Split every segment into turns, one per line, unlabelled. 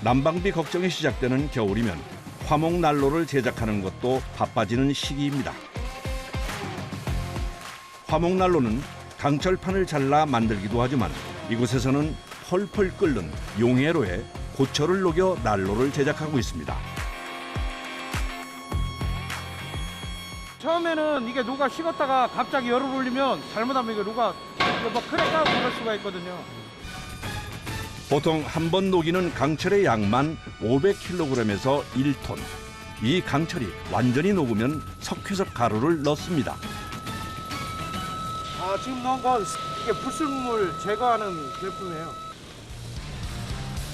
난방비 걱정이 시작되는 겨울이면 화목난로를 제작하는 것도 바빠지는 시기입니다. 화목난로는 강철판을 잘라 만들기도 하지만 이곳에서는 펄펄 끓는 용해로에 고철을 녹여 난로를 제작하고 있습니다.
처음에는 이게 누가 식었다가 갑자기 열을 올리면 잘못하면 이게 누가 막 크랙하고 그럴 수가 있거든요.
보통 한 번 녹이는 강철의 양만 500kg에서 1톤. 이 강철이 완전히 녹으면 석회석 가루를 넣습니다.
지금 넣은 건 이게 불순물 제거하는 제품이에요.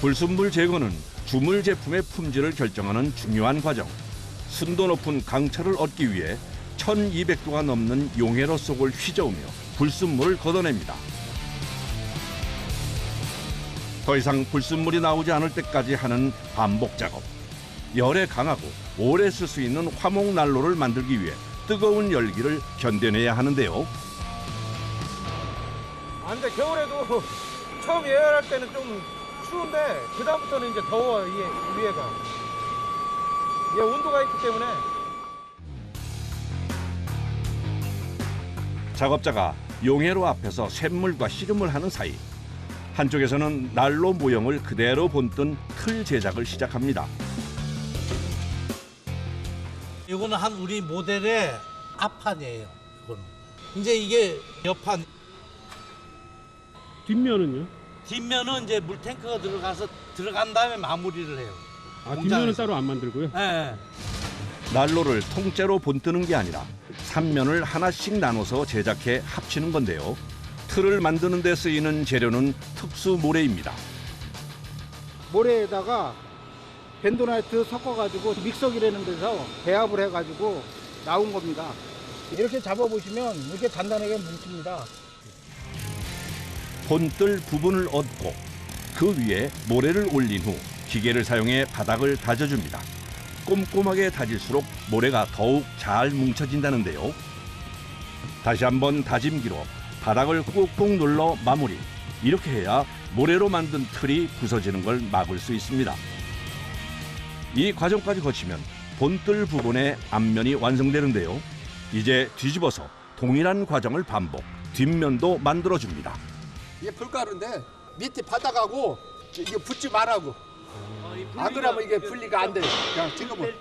불순물 제거는 주물 제품의 품질을 결정하는 중요한 과정. 순도 높은 강철을 얻기 위해 1200도가 넘는 용해로 속을 휘저으며 불순물을 걷어냅니다. 더 이상 불순물이 나오지 않을 때까지 하는 반복 작업. 열에 강하고 오래 쓸 수 있는 화목난로를 만들기 위해 뜨거운 열기를 견뎌내야 하는데요.
근데 겨울에도 처음 예열할 때는 좀 추운데 그 다음부터는 이제 더워 위에가. 이게 온도가 있기 때문에.
작업자가 용해로 앞에서 샘물과 씨름을 하는 사이 한쪽에서는 난로 모형을 그대로 본뜬 틀 제작을 시작합니다.
이거는 한 우리 모델의 앞판이에요. 이거는. 이제 이게 옆판.
뒷면은요?
뒷면은 이제 물탱크가 들어간 다음에 마무리를 해요.
뒷면은 따로 안 만들고요?
네.
난로를 통째로 본뜨는 게 아니라 3면을 하나씩 나눠서 제작해 합치는 건데요. 틀을 만드는 데 쓰이는 재료는 특수 모래입니다.
모래에다가 벤도나이트 섞어가지고 믹서기라는 데서 배합을 해가지고 나온 겁니다. 이렇게 잡아보시면 이렇게 단단하게 뭉칩니다.
본뜰 부분을 얻고 그 위에 모래를 올린 후 기계를 사용해 바닥을 다져줍니다. 꼼꼼하게 다질수록 모래가 더욱 잘 뭉쳐진다는데요. 다시 한번 다짐기로 바닥을 꾹꾹 눌러 마무리. 이렇게 해야 모래로 만든 틀이 부서지는 걸 막을 수 있습니다. 이 과정까지 거치면 본뜰 부분의 앞면이 완성되는데요. 이제 뒤집어서 동일한 과정을 반복, 뒷면도 만들어줍니다.
이게 불가루인데 밑에 바닥하고 이게 붙지 말라고. 안 그러면 이게 분리가 안 돼요. 그냥 지금은.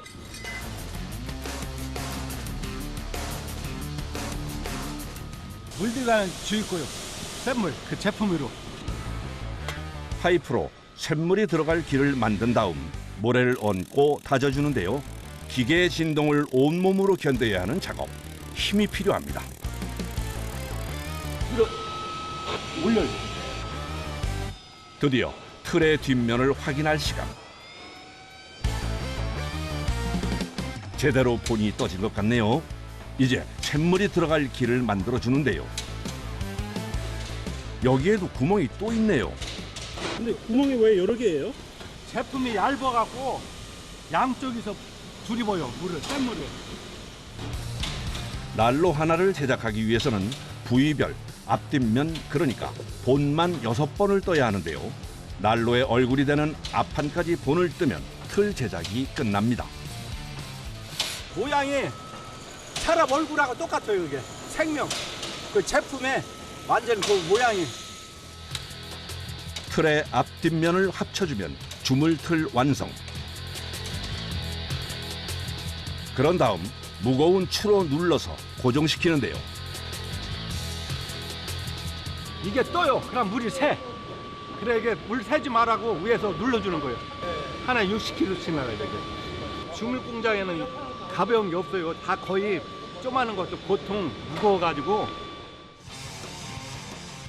물 들어가는 주입고요. 샘물 그 제품으로.
파이프로 쇳물이 들어갈 길을 만든 다음 모래를 얹고 다져주는데요. 기계의 진동을 온몸으로 견뎌야 하는 작업. 힘이 필요합니다.
올려요.
드디어 틀의 뒷면을 확인할 시간. 제대로 본이 떠진 것 같네요. 이제 쇳물이 들어갈 길을 만들어주는데요. 여기에도 구멍이 또 있네요.
근데 구멍이 왜 여러 개예요?
제품이 얇아갖고 양쪽에서 둘이 모여 물을 샘물을.
난로 하나를 제작하기 위해서는 부위별 앞뒷면 그러니까 본만 6번을 떠야 하는데요. 난로의 얼굴이 되는 앞판까지 본을 뜨면 틀 제작이 끝납니다.
모양이 사람 얼굴하고 똑같아요. 이게 생명. 그 제품에 완전 그 모양이.
틀의 앞뒷면을 합쳐주면 주물틀 완성. 그런 다음 무거운 추로 눌러서 고정시키는데요.
이게 떠요. 그럼 물이 새. 그래 이게 물 새지 말라고 위에서 눌러주는 거예요. 하나 60kg씩 나가요 이게. 주물 공장에는 가벼운 게 없어요. 다 거의 조그마한 것도 보통 무거워가지고.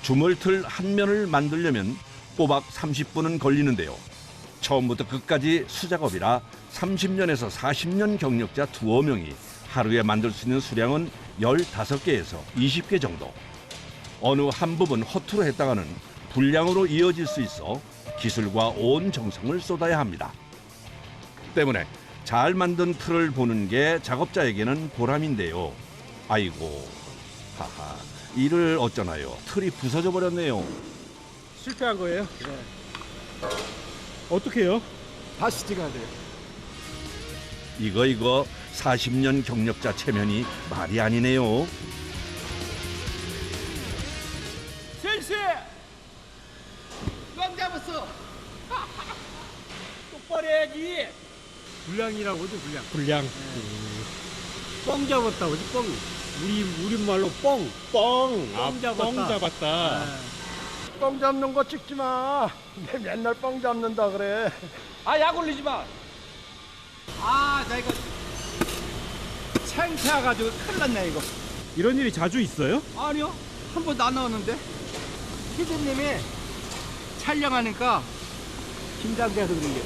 주물틀 한 면을 만들려면 꼬박 30분은 걸리는데요. 처음부터 끝까지 수작업이라 30년에서 40년 경력자 두어 명이 하루에 만들 수 있는 수량은 15개에서 20개 정도. 어느 한 부분 허투루 했다가는 불량으로 이어질 수 있어 기술과 온 정성을 쏟아야 합니다. 때문에 잘 만든 틀을 보는 게 작업자에게는 보람인데요. 아이고, 하하, 이를 어쩌나요? 틀이 부서져 버렸네요.
실패한 거예요? 어떻게 해요?
다시 찍어야 돼요.
이거 40년 경력자 체면이 말이 아니네요.
실시! 꽝 잡았어! 똑바로 해야지! 불량이라고 하죠, 불량.
불량.
뻥 잡았다, 어디 뻥? 우리말로 뻥.
뻥.
뻥 잡았다.
뻥 잡았다.
뻥 잡는 거 찍지 마. 왜 맨날 뻥 잡는다 그래.
아, 약 올리지 마! 아, 나 이거 창피해가지고 큰일 났네, 이거.
이런 일이 자주 있어요?
아니요, 한 번도 안 나왔는데. 피디님이 촬영하니까 긴장돼서 그런 게.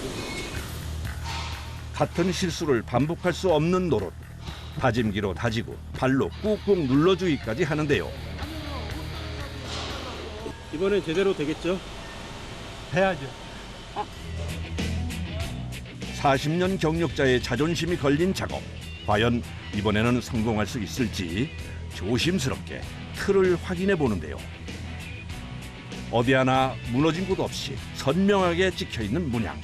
같은 실수를 반복할 수 없는 노릇. 다짐기로 다지고 발로 꾹꾹 눌러주기까지 하는데요.
이번엔 제대로 되겠죠?
해야죠.
40년 경력자의 자존심이 걸린 작업. 과연 이번에는 성공할 수 있을지 조심스럽게 틀을 확인해 보는데요. 어디 하나 무너진 곳 없이 선명하게 찍혀있는 문양.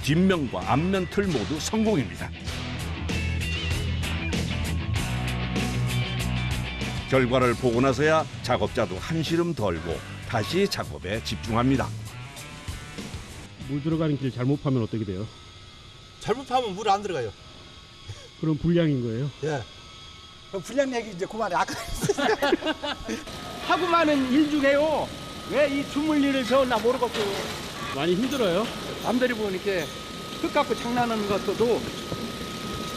뒷면과 앞면 틀 모두 성공입니다. 결과를 보고 나서야 작업자도 한시름 덜고 다시 작업에 집중합니다.
물 들어가는 길 잘못 파면 어떻게 돼요?
잘못하면 물 안 들어가요.
그럼 불량인 거예요?
예.
불량 얘기 이제 그만해. 아까
하고 많은 일 중에요. 왜 이 주물리를 배웠나 모르겠고.
많이 힘들어요?
남들이 보니까 흙 갖고 장난하는 것도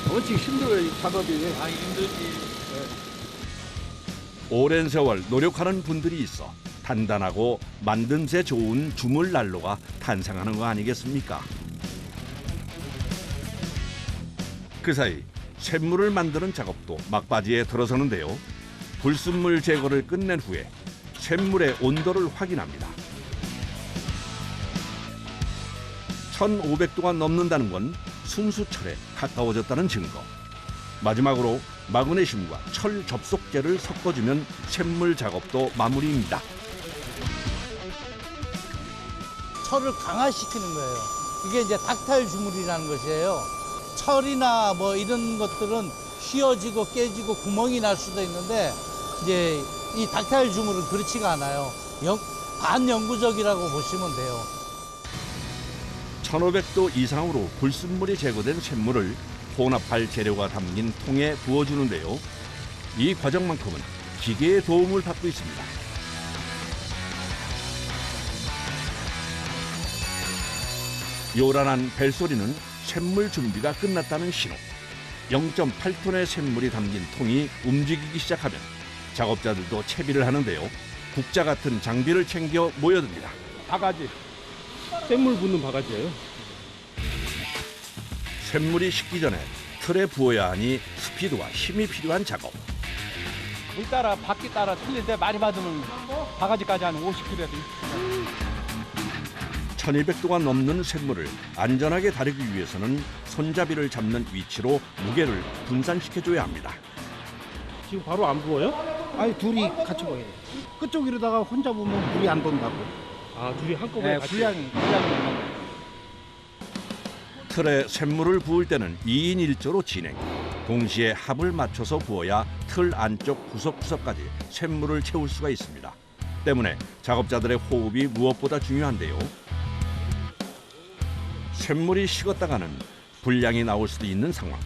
엄청 힘들어요, 이 작업이. 아, 힘들지.
오랜 세월 노력하는 분들이 있어 단단하고 만듦새 좋은 주물 난로가 탄생하는 거 아니겠습니까? 그 사이 쇳물을 만드는 작업도 막바지에 들어서는데요. 불순물 제거를 끝낸 후에 쇳물의 온도를 확인합니다. 1500도가 넘는다는 건 순수철에 가까워졌다는 증거. 마지막으로 마그네슘과 철 접속제를 섞어주면 쇳물 작업도 마무리입니다.
철을 강화시키는 거예요. 이게 이제 닥타일 주물이라는 것이에요. 철이나 뭐 이런 것들은 휘어지고 깨지고 구멍이 날 수도 있는데 이제 이 닥타일 주물은 그렇지가 않아요. 반영구적이라고 보시면 돼요.
1500도 이상으로 불순물이 제거된 쇳물을 혼합할 재료가 담긴 통에 부어주는데요. 이 과정만큼은 기계의 도움을 받고 있습니다. 요란한 벨소리는 쇳물 준비가 끝났다는 신호. 0.8톤의 쇳물이 담긴 통이 움직이기 시작하면 작업자들도 채비를 하는데요. 국자 같은 장비를 챙겨 모여듭니다.
바가지.
쇳물 붓는 바가지예요?
쇳물이 식기 전에 틀에 부어야 하니 스피드와 힘이 필요한 작업.
물 따라 바퀴 따라 틀린데 많이 받으면 바가지까지 한 50kg에도
1200도가 넘는 쇳물을 안전하게 다루기 위해서는 손잡이를 잡는 위치로 무게를 분산시켜줘야 합니다.
지금 바로 안 부어요?
아니 둘이 같이 보여야 돼. 그쪽 이러다가 혼자 보면 물이 안 돈다고.
아, 둘이 한꺼번에 같이.
불량이.
틀에 쇳물을 부을 때는 2인 1조로 진행. 동시에 합을 맞춰서 부어야 틀 안쪽 구석구석까지 쇳물을 채울 수가 있습니다. 때문에 작업자들의 호흡이 무엇보다 중요한데요. 쇳물이 식었다가는 불량이 나올 수도 있는 상황.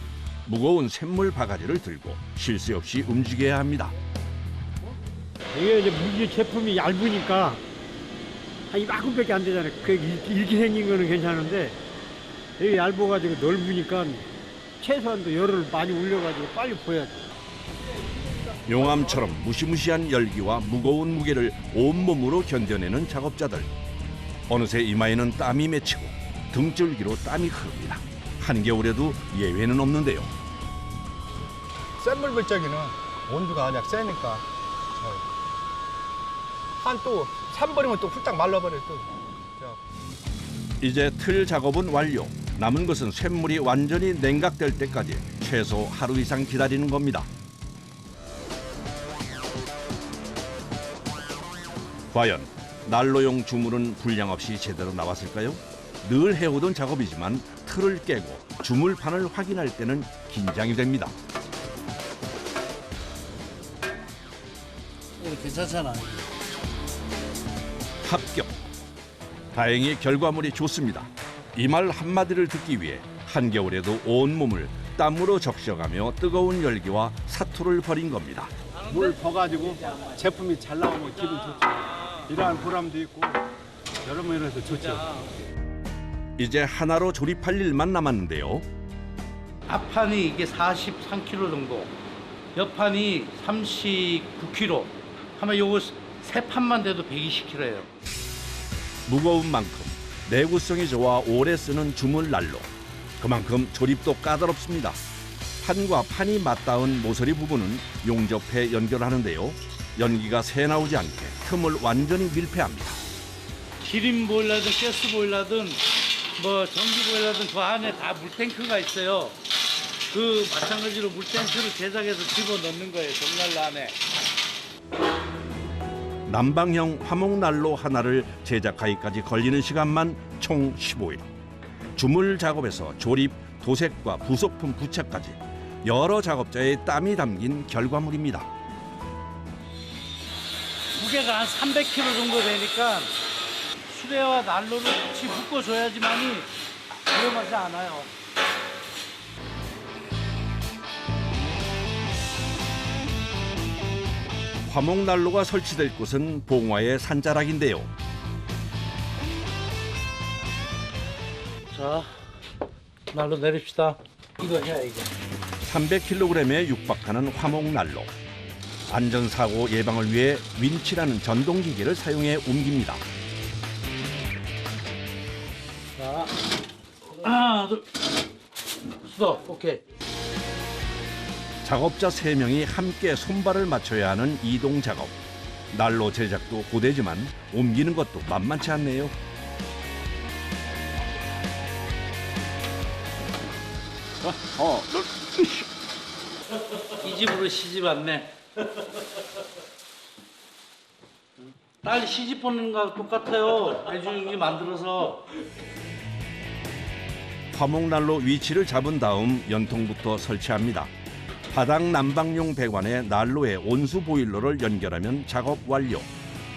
무거운 쇳물 바가지를 들고 쉴 새 없이 움직여야 합니다.
이게 이제 무기 제품이 얇으니까 한 이만큼밖에 안 되잖아요. 그 이렇게 생긴 거는 괜찮은데 이게 얇아가지고 넓으니까 최소한도 열을 많이 올려가지고 빨리 보여야 돼.
용암처럼 무시무시한 열기와 무거운 무게를 온몸으로 견뎌내는 작업자들. 어느새 이마에는 땀이 맺히고 등줄기로 땀이 흐릅니다. 한겨울에도 예외는 없는데요.
쇳물 물적이는 온도가 그냥 세니까 한 또 3버리면 또 훌쩍 말라버려 또.
이제 틀 작업은 완료. 남은 것은 쇳물이 완전히 냉각될 때까지 최소 하루 이상 기다리는 겁니다. 과연 난로용 주물은 불량 없이 제대로 나왔을까요? 늘 해오던 작업이지만 틀을 깨고 주물판을 확인할 때는 긴장이 됩니다.
괜찮잖아.
합격. 다행히 결과물이 좋습니다. 이 말 한마디를 듣기 위해 한겨울에도 온몸을 땀으로 적셔가며 뜨거운 열기와 사투를 벌인 겁니다.
물 퍼가지고 제품이 잘 나오면 기분 좋죠. 일하는 보람도 있고 여러 면에서 좋죠.
이제 하나로 조립할 일만 남았는데요.
앞판이 이게 43kg 정도, 옆판이 39kg. 하면 요거 세 판만 돼도 120kg예요.
무거운 만큼 내구성이 좋아 오래 쓰는 주물 난로. 그만큼 조립도 까다롭습니다. 판과 판이 맞닿은 모서리 부분은 용접해 연결하는데요. 연기가 새 나오지 않게 틈을 완전히 밀폐합니다.
기름 보일러든 가스 보일러든 뭐 전기 보일러든 그 안에 다 물탱크가 있어요. 그 마찬가지로 물탱크를 제작해서 집어넣는 거예요. 정난로 안에.
난방형 화목난로 하나를 제작하기까지 걸리는 시간만 총 15일. 주물 작업에서 조립, 도색과 부속품 부착까지 여러 작업자의 땀이 담긴 결과물입니다.
무게가 한 300kg 정도 되니까 수레와 난로를 같이 묶어줘야지만이 위험하지 않아요.
화목난로가 설치될 곳은 봉화의 산자락인데요.
자, 난로 내립시다. 이거 해야 이거.
300kg에 육박하는 화목난로. 안전사고 예방을 위해 윈치라는 전동기계를 사용해 옮깁니다.
자, 하나, 둘, 스톱. 오케이.
작업자 3명이 함께 손발을 맞춰야 하는 이동 작업. 난로 제작도 고되지만 옮기는 것도 만만치 않네요.
이 집으로 시집 왔네. 딸 시집 보는 거하고 똑같아요. 애주인이 만들어서.
화목난로 위치를 잡은 다음 연통부터 설치합니다. 바닥 난방용 배관에 난로에 온수 보일러를 연결하면 작업 완료.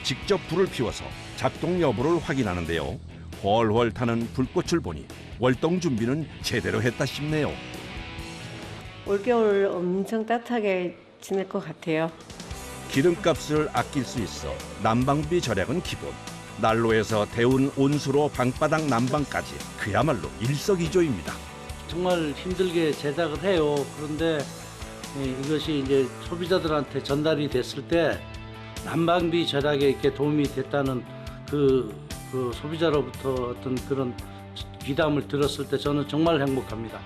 직접 불을 피워서 작동 여부를 확인하는데요. 훨훨 타는 불꽃을 보니 월동 준비는 제대로 했다 싶네요.
올겨울 엄청 따뜻하게 지낼 것 같아요.
기름값을 아낄 수 있어 난방비 절약은 기본. 난로에서 데운 온수로 방바닥 난방까지 그야말로 일석이조입니다.
정말 힘들게 제작을 해요. 그런데 이것이 이제 소비자들한테 전달이 됐을 때 난방비 절약에 이렇게 도움이 됐다는 그 소비자로부터 어떤 그런 귀담을 들었을 때 저는 정말 행복합니다.